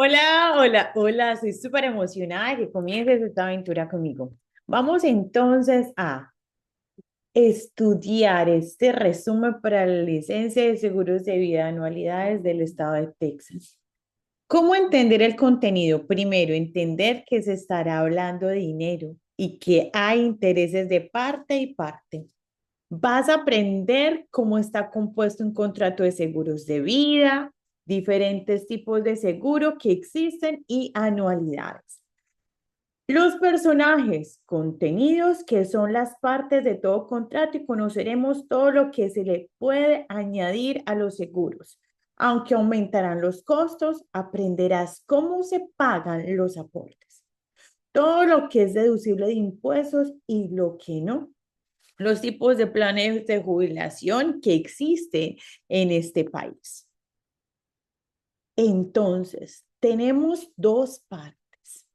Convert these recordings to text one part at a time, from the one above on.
Hola, hola, hola, estoy súper emocionada de que comiences esta aventura conmigo. Vamos entonces a estudiar este resumen para la licencia de seguros de vida anualidades del estado de Texas. ¿Cómo entender el contenido? Primero, entender que se estará hablando de dinero y que hay intereses de parte y parte. Vas a aprender cómo está compuesto un contrato de seguros de vida, diferentes tipos de seguro que existen y anualidades. Los personajes contenidos que son las partes de todo contrato y conoceremos todo lo que se le puede añadir a los seguros. Aunque aumentarán los costos, aprenderás cómo se pagan los aportes, todo lo que es deducible de impuestos y lo que no, los tipos de planes de jubilación que existen en este país. Entonces, tenemos dos partes.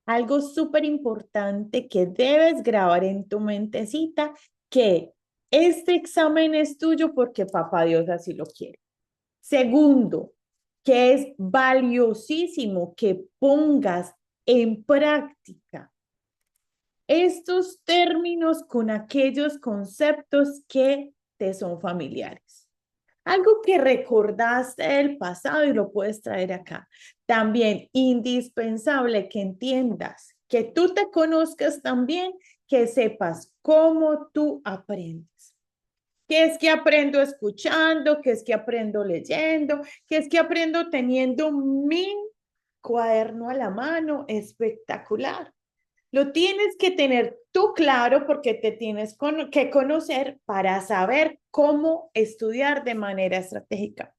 Algo súper importante que debes grabar en tu mentecita, que este examen es tuyo porque papá Dios así lo quiere. Segundo, que es valiosísimo que pongas en práctica estos términos con aquellos conceptos que te son familiares. Algo que recordaste del pasado y lo puedes traer acá. También indispensable que entiendas, que tú te conozcas también, que sepas cómo tú aprendes. ¿Qué es que aprendo escuchando? ¿Qué es que aprendo leyendo? ¿Qué es que aprendo teniendo mi cuaderno a la mano? Espectacular. Lo tienes que tener tú claro porque te tienes que conocer para saber cómo estudiar de manera estratégica.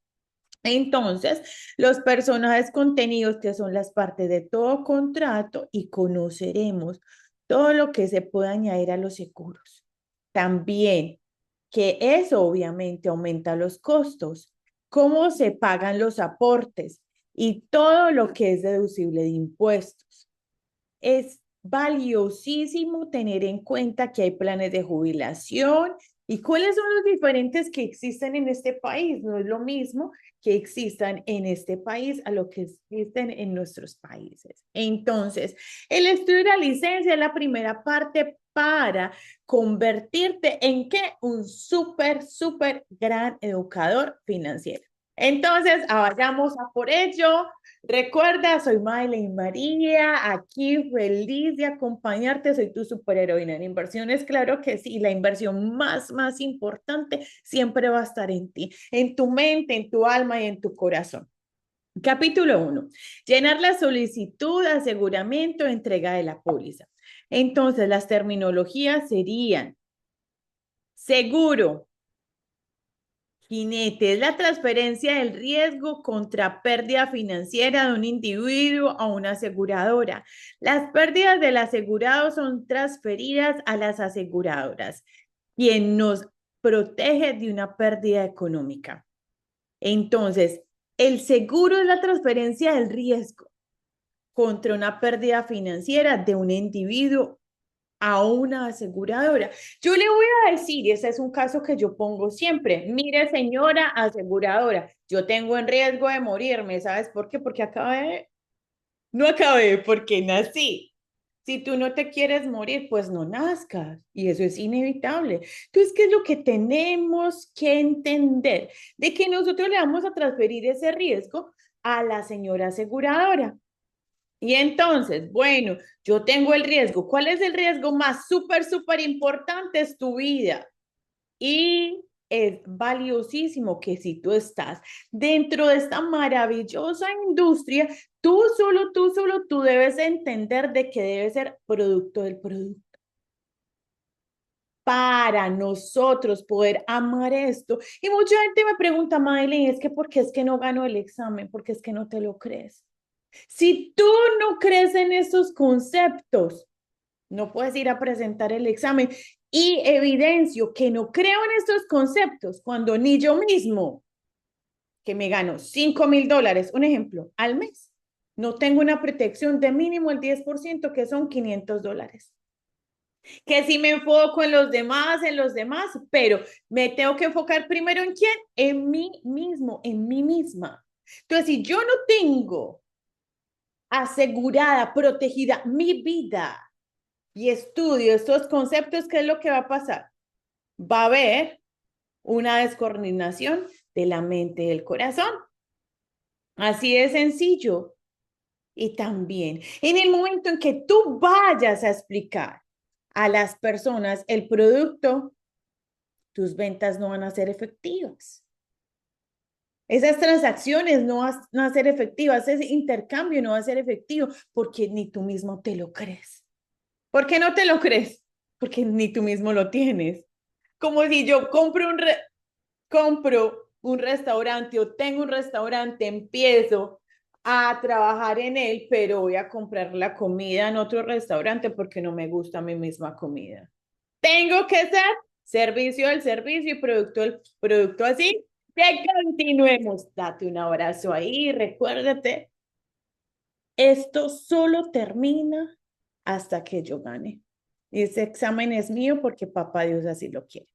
Entonces, los personajes contenidos que son las partes de todo contrato y conoceremos todo lo que se puede añadir a los seguros. También que eso obviamente aumenta los costos, cómo se pagan los aportes y todo lo que es deducible de impuestos. Es valiosísimo tener en cuenta que hay planes de jubilación y cuáles son los diferentes que existen en este país. No es lo mismo que existan en este país a lo que existen en nuestros países. Entonces, el estudio de la licencia es la primera parte para convertirte en qué un súper gran educador financiero. Entonces, vayamos a por ello. Recuerda, soy Maylene María, aquí feliz de acompañarte, soy tu superheroína en inversiones, claro que sí, la inversión más importante siempre va a estar en ti, en tu mente, en tu alma y en tu corazón. Capítulo 1. Llenar la solicitud de aseguramiento, entrega de la póliza. Entonces, las terminologías serían seguro. Jinete, es la transferencia del riesgo contra pérdida financiera de un individuo a una aseguradora. Las pérdidas del asegurado son transferidas a las aseguradoras, quien nos protege de una pérdida económica. Entonces, el seguro es la transferencia del riesgo contra una pérdida financiera de un individuo a una aseguradora. Yo le voy a decir, y ese es un caso que yo pongo siempre, mire señora aseguradora, yo tengo en riesgo de morirme, ¿sabes por qué? Porque no acabé porque nací. Si tú no te quieres morir, pues no nazcas y eso es inevitable. Entonces, ¿qué es lo que tenemos que entender? De que nosotros le vamos a transferir ese riesgo a la señora aseguradora. Y entonces, bueno, yo tengo el riesgo. ¿Cuál es el riesgo más súper importante? Es tu vida. Y es valiosísimo que si tú estás dentro de esta maravillosa industria, tú debes entender de que debe ser producto del producto. Para nosotros poder amar esto. Y mucha gente me pregunta, Madeline, es que ¿por qué es que no gano el examen? ¿Por qué es que no te lo crees? Si tú no crees en esos conceptos, no puedes ir a presentar el examen. Y evidencio que no creo en estos conceptos cuando ni yo mismo, que me gano $5,000, un ejemplo, al mes, no tengo una protección de mínimo el 10%, que son $500. Que si me enfoco en los demás, pero me tengo que enfocar primero en quién, en mí mismo, en mí misma. Entonces, si yo no tengo asegurada, protegida mi vida y estudio estos conceptos, ¿qué es lo que va a pasar? Va a haber una descoordinación de la mente y del corazón. Así de sencillo. Y también, en el momento en que tú vayas a explicar a las personas el producto, tus ventas no van a ser efectivas. Esas transacciones no van a ser efectivas, ese intercambio no va a ser efectivo porque ni tú mismo te lo crees. ¿Por qué no te lo crees? Porque ni tú mismo lo tienes. Como si yo compro un restaurante o tengo un restaurante, empiezo a trabajar en él, pero voy a comprar la comida en otro restaurante porque no me gusta mi misma comida. Tengo que ser servicio del servicio y producto del producto así. Que continuemos. Date un abrazo ahí, recuérdate. Esto solo termina hasta que yo gane. Y ese examen es mío porque papá Dios así lo quiere.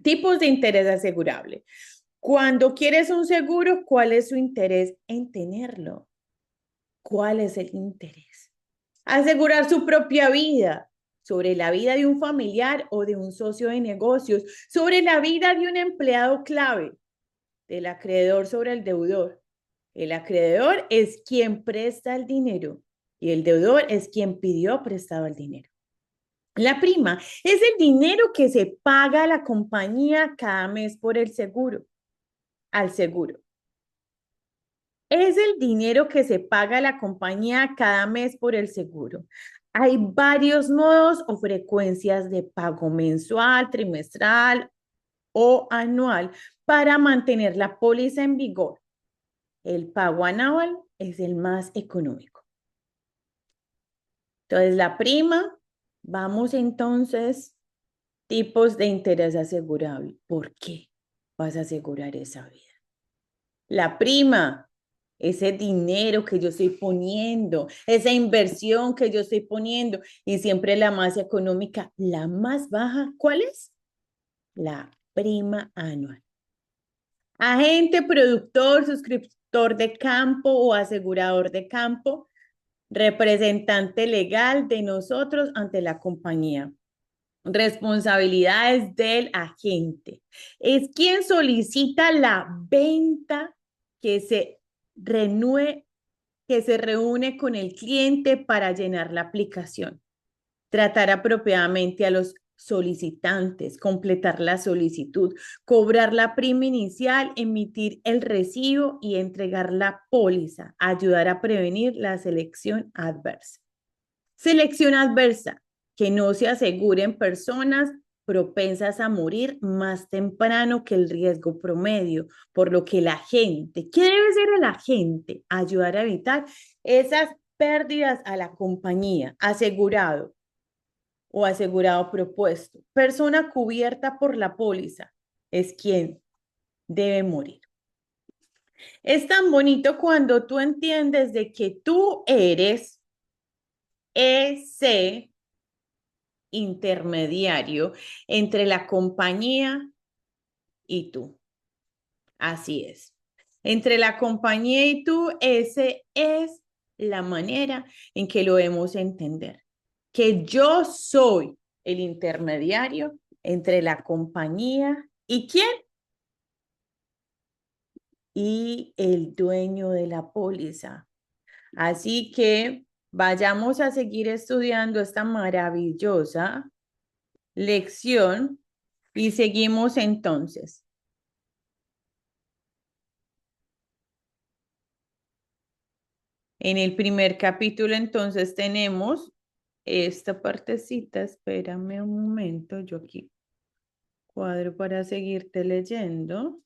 Tipos de interés asegurable. Cuando quieres un seguro, ¿cuál es su interés en tenerlo? ¿Cuál es el interés? Asegurar su propia vida, sobre la vida de un familiar o de un socio de negocios, sobre la vida de un empleado clave, del acreedor sobre el deudor. El acreedor es quien presta el dinero y el deudor es quien pidió prestado el dinero. La prima es el dinero que se paga a la compañía cada mes por el seguro, al seguro. Es el dinero que se paga a la compañía cada mes por el seguro. Hay varios modos o frecuencias de pago mensual, trimestral o anual para mantener la póliza en vigor. El pago anual es el más económico. Entonces, la prima, vamos entonces, tipos de interés asegurable. ¿Por qué vas a asegurar esa vida? La prima, ese dinero que yo estoy poniendo, esa inversión que yo estoy poniendo, y siempre la más económica, la más baja, ¿cuál es? La prima anual. Agente, productor, suscriptor de campo o asegurador de campo, representante legal de nosotros ante la compañía. Responsabilidades del agente. Es quien solicita la venta que se reúne, que se reúne con el cliente para llenar la aplicación. Tratar apropiadamente a los solicitantes, completar la solicitud, cobrar la prima inicial, emitir el recibo y entregar la póliza, ayudar a prevenir la selección adversa. Selección adversa, que no se aseguren personas propensas a morir más temprano que el riesgo promedio, por lo que el agente, ¿qué debe ser el agente? Ayudar a evitar esas pérdidas a la compañía, asegurado o asegurado propuesto. Persona cubierta por la póliza es quien debe morir. Es tan bonito cuando tú entiendes de que tú eres ese intermediario entre la compañía y tú. Así es. Entre la compañía y tú, ese es la manera en que lo debemos entender. Que yo soy el intermediario entre la compañía y ¿quién? Y el dueño de la póliza. Así que vayamos a seguir estudiando esta maravillosa lección y seguimos entonces. En el primer capítulo entonces tenemos esta partecita, espérame un momento, yo aquí cuadro para seguirte leyendo.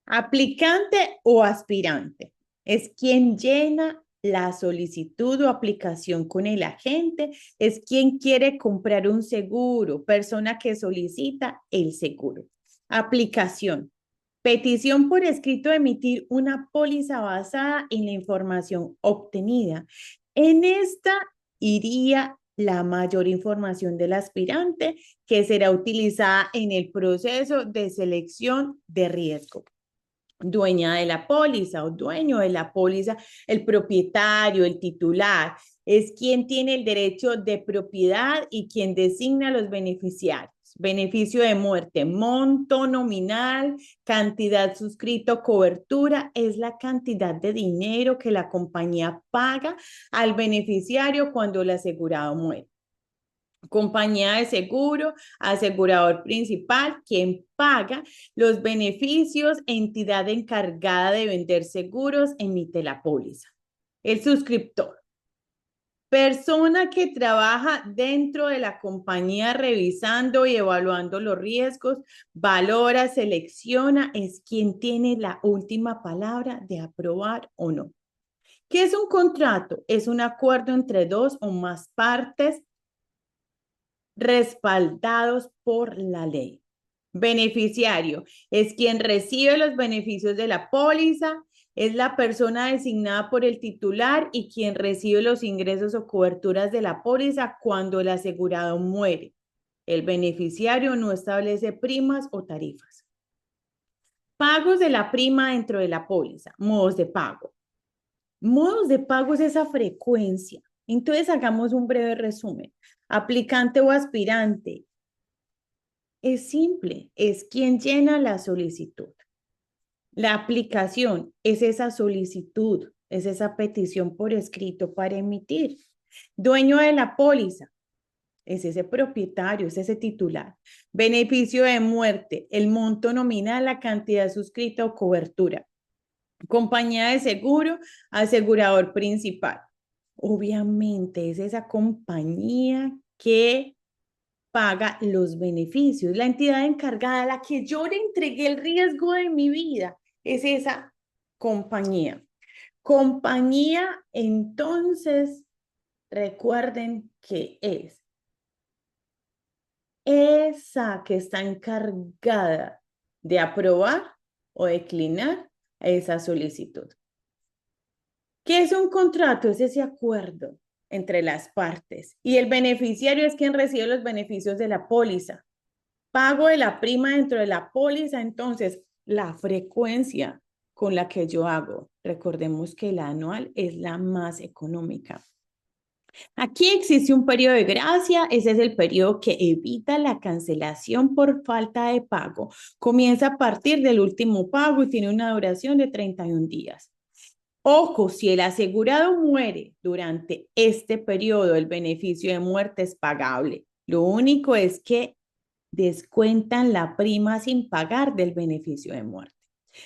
Aplicante o aspirante es quien llena la solicitud o aplicación con el agente, es quien quiere comprar un seguro, persona que solicita el seguro. Aplicación. Petición por escrito de emitir una póliza basada en la información obtenida. En esta iría la mayor información del aspirante que será utilizada en el proceso de selección de riesgo. dueña de la póliza o dueño de la póliza, el propietario, el titular, es quien tiene el derecho de propiedad y quien designa a los beneficiarios. Beneficio de muerte, monto nominal, cantidad suscrito, cobertura, es la cantidad de dinero que la compañía paga al beneficiario cuando el asegurado muere. Compañía de seguro, asegurador principal, quien paga los beneficios, entidad encargada de vender seguros, emite la póliza. El suscriptor, persona que trabaja dentro de la compañía revisando y evaluando los riesgos, valora, selecciona, es quien tiene la última palabra de aprobar o no. ¿Qué es un contrato? Es un acuerdo entre dos o más partes respaldados por la ley. Beneficiario es quien recibe los beneficios de la póliza, es la persona designada por el titular y quien recibe los ingresos o coberturas de la póliza cuando el asegurado muere. El beneficiario no establece primas o tarifas. Pagos de la prima dentro de la póliza, modos de pago. Modos de pago es esa frecuencia. Entonces hagamos un breve resumen. Aplicante o aspirante. Es simple, es quien llena la solicitud. La aplicación es esa solicitud, es esa petición por escrito para emitir. Dueño de la póliza es ese propietario, es ese titular. Beneficio de muerte, el monto nominal, la cantidad suscrita o cobertura. Compañía de seguro, asegurador principal. Obviamente es esa compañía que paga los beneficios. La entidad encargada a la que yo le entregué el riesgo de mi vida es esa compañía. Compañía, entonces, recuerden que es esa que está encargada de aprobar o declinar esa solicitud. ¿Qué es un contrato? Es ese acuerdo entre las partes y el beneficiario es quien recibe los beneficios de la póliza. Pago de la prima dentro de la póliza, entonces la frecuencia con la que yo hago, recordemos que la anual es la más económica. Aquí existe un periodo de gracia, ese es el periodo que evita la cancelación por falta de pago. Comienza a partir del último pago y tiene una duración de 31 días. Ojo, si el asegurado muere durante este periodo, el beneficio de muerte es pagable. Lo único es que descuentan la prima sin pagar del beneficio de muerte.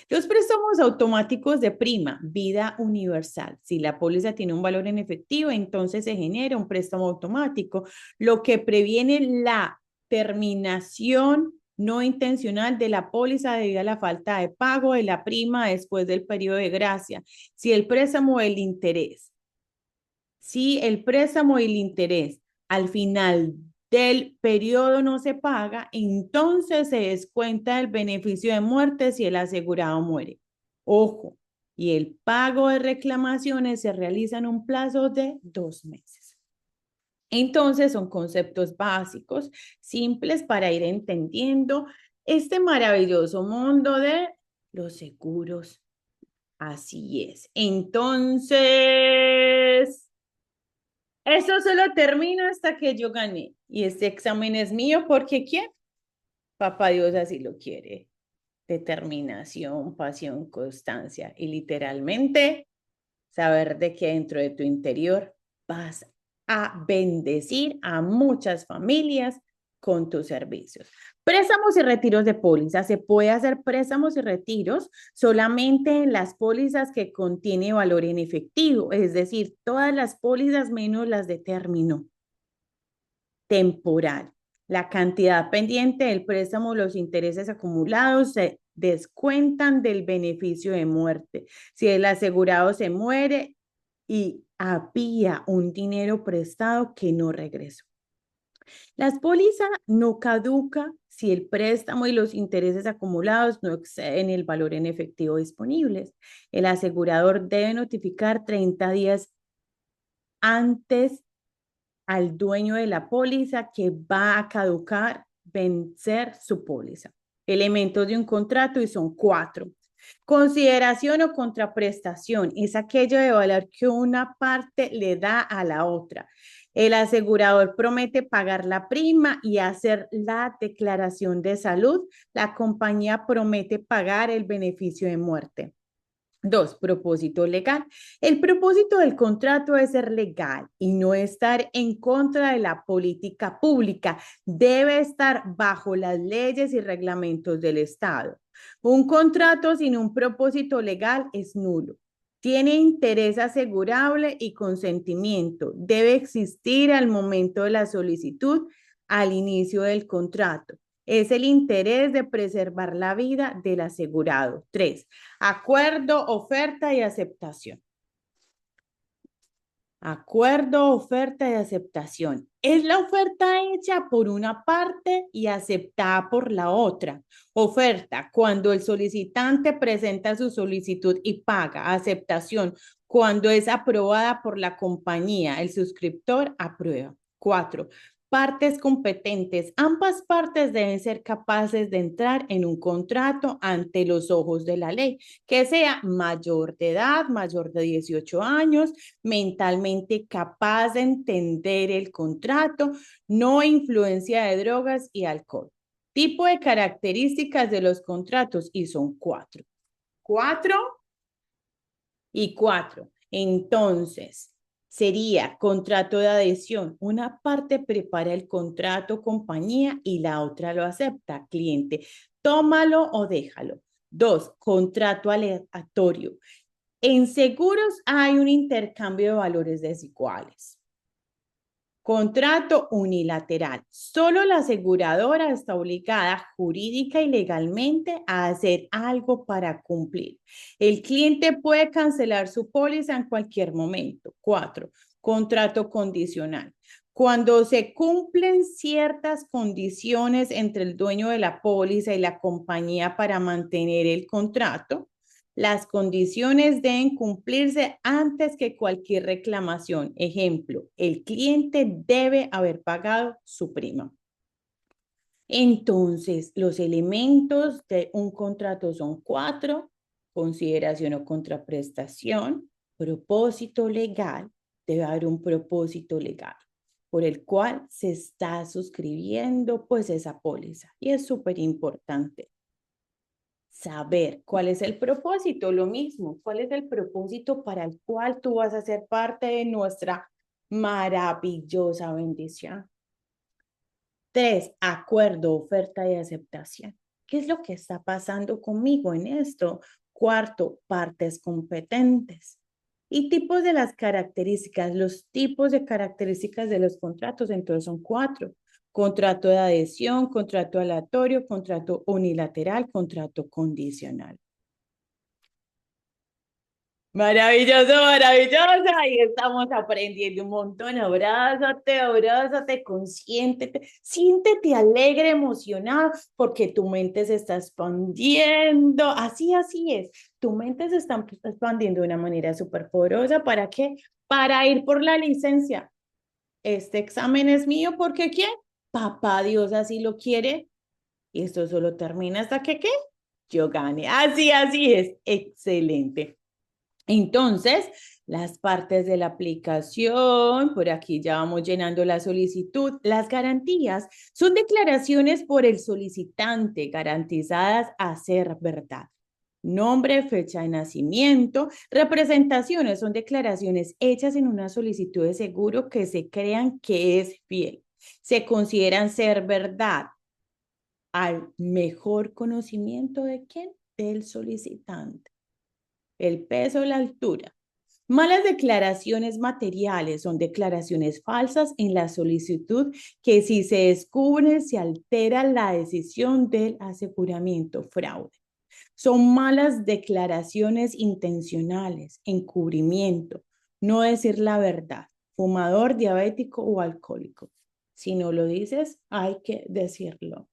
Los préstamos automáticos de prima, vida universal. Si la póliza tiene un valor en efectivo, entonces se genera un préstamo automático, lo que previene la terminación no intencional de la póliza debido a la falta de pago de la prima después del periodo de gracia. Si el préstamo del interés, si el préstamo y el interés al final del periodo no se paga, entonces se descuenta el beneficio de muerte si el asegurado muere. Ojo, y el pago de reclamaciones se realiza en un plazo de 2 meses. Entonces son conceptos básicos, simples para ir entendiendo este maravilloso mundo de los seguros. Así es. Entonces, eso solo termina hasta que yo gané. Y este examen es mío porque ¿quién? Papá Dios así lo quiere. Determinación, pasión, constancia. Y literalmente saber de que dentro de tu interior vas a bendecir a muchas familias con tus servicios. Préstamos y retiros de póliza. Se puede hacer préstamos y retiros solamente en las pólizas que contiene valor en efectivo, es decir, todas las pólizas menos las de término temporal. La cantidad pendiente del préstamo, los intereses acumulados se descuentan del beneficio de muerte. Si el asegurado se muere y había un dinero prestado que no regresó. Las pólizas no caduca si el préstamo y los intereses acumulados no exceden el valor en efectivo disponibles. El asegurador debe notificar 30 días antes al dueño de la póliza que va a caducar, vencer su póliza. Elementos de un contrato y son 4. Consideración o contraprestación es aquello de valor que una parte le da a la otra. El asegurador promete pagar la prima y hacer la declaración de salud. La compañía promete pagar el beneficio de muerte. 2, propósito legal. El propósito del contrato es ser legal y no estar en contra de la política pública. Debe estar bajo las leyes y reglamentos del Estado. Un contrato sin un propósito legal es nulo. Tiene interés asegurable y consentimiento. Debe existir al momento de la solicitud, al inicio del contrato. Es el interés de preservar la vida del asegurado. 3, acuerdo, oferta y aceptación. Acuerdo, oferta y aceptación. Es la oferta hecha por una parte y aceptada por la otra. Oferta, cuando el solicitante presenta su solicitud y paga. Aceptación, cuando es aprobada por la compañía. El suscriptor aprueba. 4, partes competentes. Ambas partes deben ser capaces de entrar en un contrato ante los ojos de la ley, que sea mayor de edad, mayor de 18 años, mentalmente capaz de entender el contrato, no influencia de drogas y alcohol. Tipo de características de los contratos y son 4. 4 y 4. Entonces, sería contrato de adhesión. Una parte prepara el contrato compañía y la otra lo acepta. Cliente, tómalo o déjalo. 2, contrato aleatorio. En seguros hay un intercambio de valores desiguales. Contrato unilateral. Solo la aseguradora está obligada jurídica y legalmente a hacer algo para cumplir. El cliente puede cancelar su póliza en cualquier momento. 4, contrato condicional. Cuando se cumplen ciertas condiciones entre el dueño de la póliza y la compañía para mantener el contrato, las condiciones deben cumplirse antes que cualquier reclamación. Ejemplo, el cliente debe haber pagado su prima. Entonces, los elementos de un contrato son 4: consideración o contraprestación, propósito legal, debe haber un propósito legal por el cual se está suscribiendo pues esa póliza y es súper importante saber cuál es el propósito, lo mismo, cuál es el propósito para el cual tú vas a ser parte de nuestra maravillosa bendición. 3, acuerdo, oferta y aceptación. ¿Qué es lo que está pasando conmigo en esto? 4, partes competentes. Y tipos de las características, los tipos de características de los contratos, entonces son 4. Contrato de adhesión, contrato aleatorio, contrato unilateral, contrato condicional. Maravilloso, maravilloso. Ahí estamos aprendiendo un montón. Abrázate, abrázate, consiéntete, siéntete alegre, emocionado, porque tu mente se está expandiendo. Así es. Tu mente se está expandiendo de una manera súper poderosa. ¿Para qué? Para ir por la licencia. Este examen es mío porque ¿quién? Papá Dios así lo quiere. Y esto solo termina hasta que ¿qué? Yo gane. Así es. Excelente. Entonces, las partes de la aplicación, por aquí ya vamos llenando la solicitud. Las garantías son declaraciones por el solicitante garantizadas a ser verdad. Nombre, fecha de nacimiento, representaciones son declaraciones hechas en una solicitud de seguro que se crean que es fiel. Se consideran ser verdad al mejor conocimiento de quién? Del solicitante. El peso, la altura. Malas declaraciones materiales son declaraciones falsas en la solicitud que si se descubren se altera la decisión del aseguramiento, fraude. Son malas declaraciones intencionales, encubrimiento, no decir la verdad, fumador, diabético o alcohólico. Si no lo dices, hay que decirlo.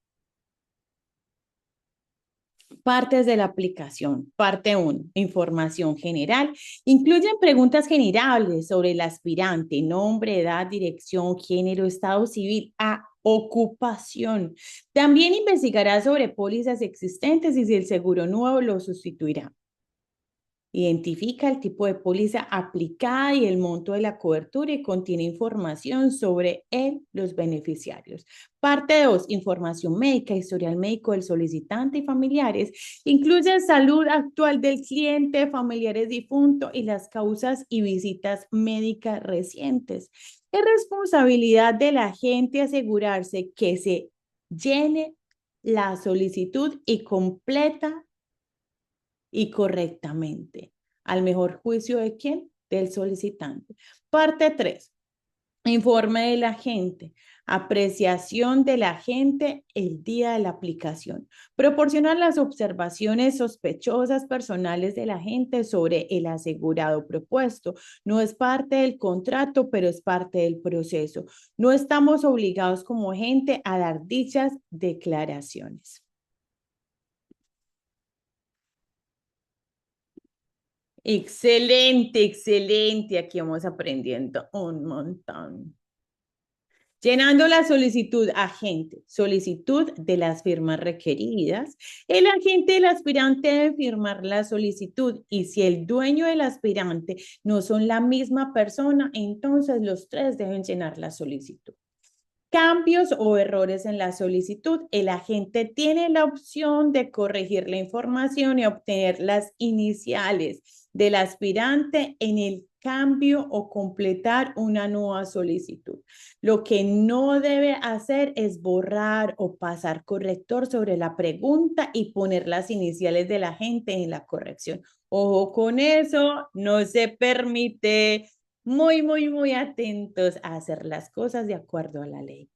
Partes de la aplicación. Parte 1, información general. Incluyen preguntas generales sobre el aspirante, nombre, edad, dirección, género, estado civil. Ocupación. También investigará sobre pólizas existentes y si el seguro nuevo lo sustituirá. Identifica el tipo de póliza aplicada y el monto de la cobertura y contiene información sobre los beneficiarios. Parte 2, información médica, historial médico del solicitante y familiares. Incluye salud actual del cliente, familiares difuntos y las causas y visitas médicas recientes. Es responsabilidad del agente asegurarse que se llene la solicitud y completa y correctamente. ¿Al mejor juicio de quién? Del solicitante. Parte 3. Informe del agente. Apreciación del agente el día de la aplicación. Proporcionar las observaciones sospechosas personales del agente sobre el asegurado propuesto. No es parte del contrato, pero es parte del proceso. No estamos obligados como agente a dar dichas declaraciones. Excelente, excelente. Aquí vamos aprendiendo un montón. Llenando la solicitud, agente, solicitud de las firmas requeridas. El agente del aspirante debe firmar la solicitud y si el dueño del aspirante no son la misma persona, entonces los tres deben llenar la solicitud. Cambios o errores en la solicitud. El agente tiene la opción de corregir la información y obtener las iniciales del aspirante en el cambio o completar una nueva solicitud. Lo que no debe hacer es borrar o pasar corrector sobre la pregunta y poner las iniciales del agente en la corrección. Ojo con eso, no se permite. Muy atentos a hacer las cosas de acuerdo a la ley.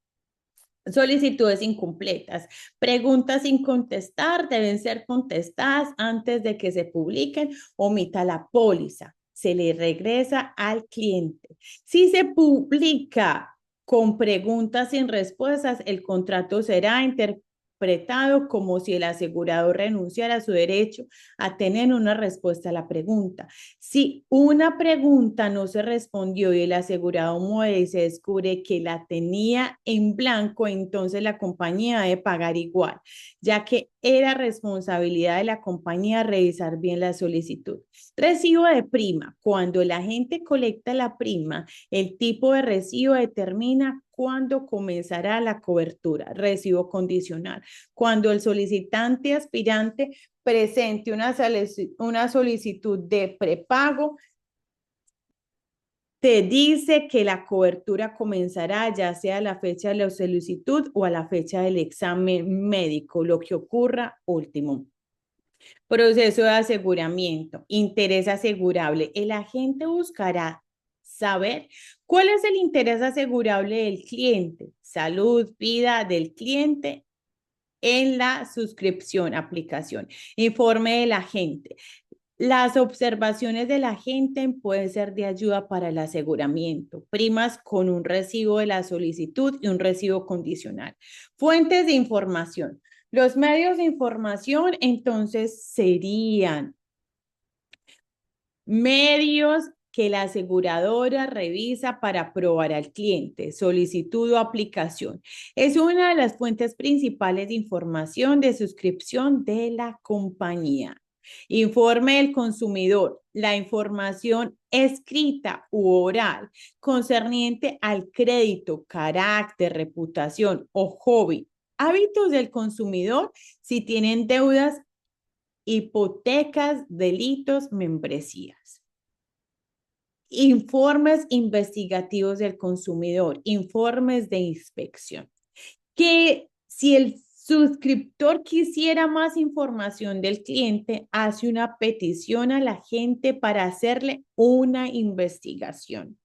Solicitudes incompletas. Preguntas sin contestar deben ser contestadas antes de que se publiquen. Omita la póliza. Se le regresa al cliente. Si se publica con preguntas sin respuestas, el contrato será interpretado como si el asegurado renunciara a su derecho a tener una respuesta a la pregunta. Si una pregunta no se respondió y el asegurado muere y se descubre que la tenía en blanco, entonces la compañía debe pagar igual, ya que era responsabilidad de la compañía revisar bien la solicitud. Recibo de prima. Cuando el agente colecta la prima, el tipo de recibo determina cuándo comenzará la cobertura. Recibo condicional. Cuando el solicitante aspirante presente una solicitud de prepago, te dice que la cobertura comenzará ya sea a la fecha de la solicitud o a la fecha del examen médico, lo que ocurra último. Proceso de aseguramiento, interés asegurable. El agente buscará saber cuál es el interés asegurable del cliente, salud, vida del cliente en la suscripción, aplicación. Informe del agente. Las observaciones del agente pueden ser de ayuda para el aseguramiento. Primas con un recibo de la solicitud y un recibo condicional. Fuentes de información. Los medios de información entonces serían medios que la aseguradora revisa para aprobar al cliente, solicitud o aplicación. Es una de las fuentes principales de información de suscripción de la compañía. Informe del consumidor, la información escrita u oral concerniente al crédito, carácter, reputación o hobby, hábitos del consumidor, si tienen deudas, hipotecas, delitos, membresías. Informes investigativos del consumidor, informes de inspección. Que si el suscriptor quisiera más información del cliente, hace una petición a la gente para hacerle una investigación.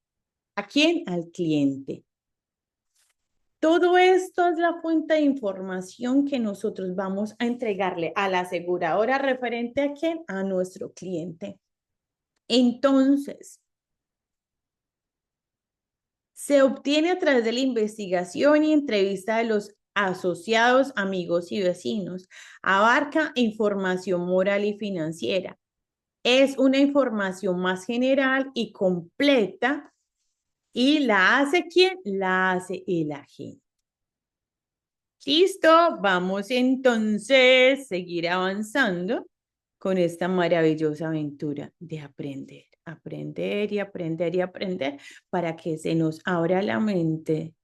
¿A quién? Al cliente. Todo esto es la fuente de información que nosotros vamos a entregarle a la aseguradora referente a quién, a nuestro cliente. Entonces, se obtiene a través de la investigación y entrevista de los asociados, amigos y vecinos. Abarca información moral y financiera. Es una información más general y completa y la hace ¿quién? La hace el agente. Listo, vamos entonces a seguir avanzando con esta maravillosa aventura de aprender, aprender y aprender y aprender para que se nos abra la mente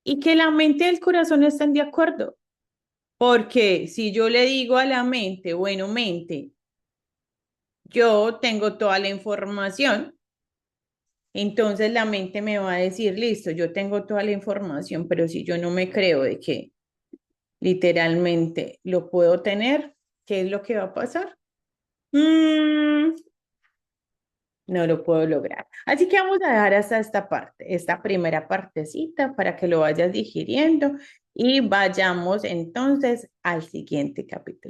y que la mente y el corazón estén de acuerdo. Porque si yo le digo a la mente, bueno, mente, yo tengo toda la información, entonces la mente me va a decir, listo, yo tengo toda la información, pero si yo no me creo de que literalmente lo puedo tener, ¿qué es lo que va a pasar? Mm, no lo puedo lograr. Así que vamos a dejar hasta esta parte, esta primera partecita para que lo vayas digiriendo y vayamos entonces al siguiente capítulo.